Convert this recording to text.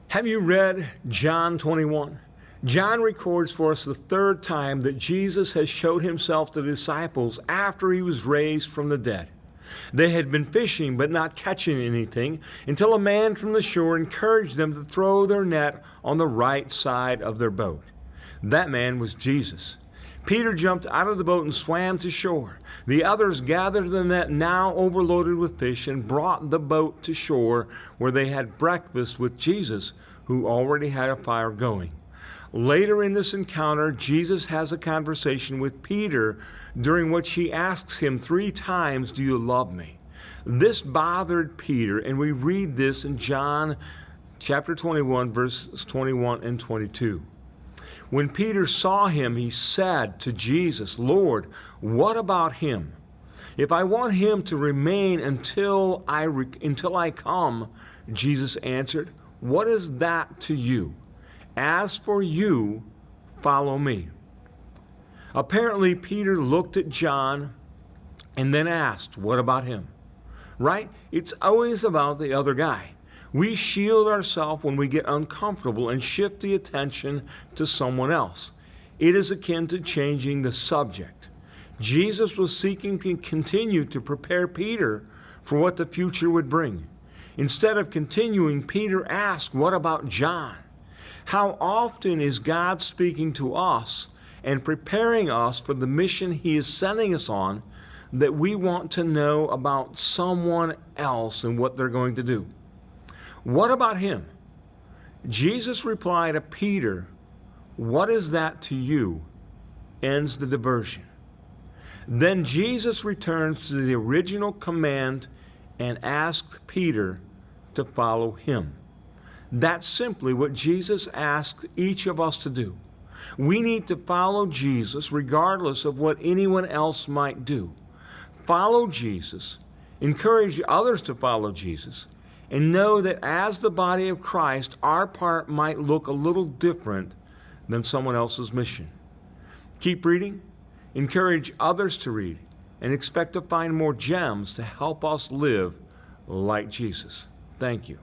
Have you read John 21? John records for us the third time that Jesus has showed himself to the disciples after he was raised from the dead. They had been fishing but not catching anything until a man from the shore encouraged them to throw their net on the right side of their boat. That man was Jesus. Peter jumped out of the boat and swam to shore. The others gathered the net, now overloaded with fish, and brought the boat to shore, where they had breakfast with Jesus, who already had a fire going. Later in this encounter, Jesus has a conversation with Peter, during which he asks him 3 times, "Do you love me?" This bothered Peter, and we read this in John chapter 21, verses 21 and 22. When Peter saw him, he said to Jesus, "Lord, what about him? If I want him to remain until I come," Jesus answered, "what is that to you? As for you, follow me." Apparently, Peter looked at John and then asked, "What about him?" Right? It's always about the other guy. We shield ourselves when we get uncomfortable and shift the attention to someone else. It is akin to changing the subject. Jesus was seeking to continue to prepare Peter for what the future would bring. Instead of continuing, Peter asked, "What about John?" How often is God speaking to us and preparing us for the mission He is sending us on, that we want to know about someone else and what they're going to do? What about him? Jesus replied to Peter, "What is that to you?" ends the diversion. Then Jesus returns to the original command and asks Peter to follow him. That's simply what Jesus asks each of us to do. We need to follow Jesus regardless of what anyone else might do. Follow Jesus, encourage others to follow Jesus, and know that as the body of Christ, our part might look a little different than someone else's mission. Keep reading, encourage others to read, and expect to find more gems to help us live like Jesus. Thank you.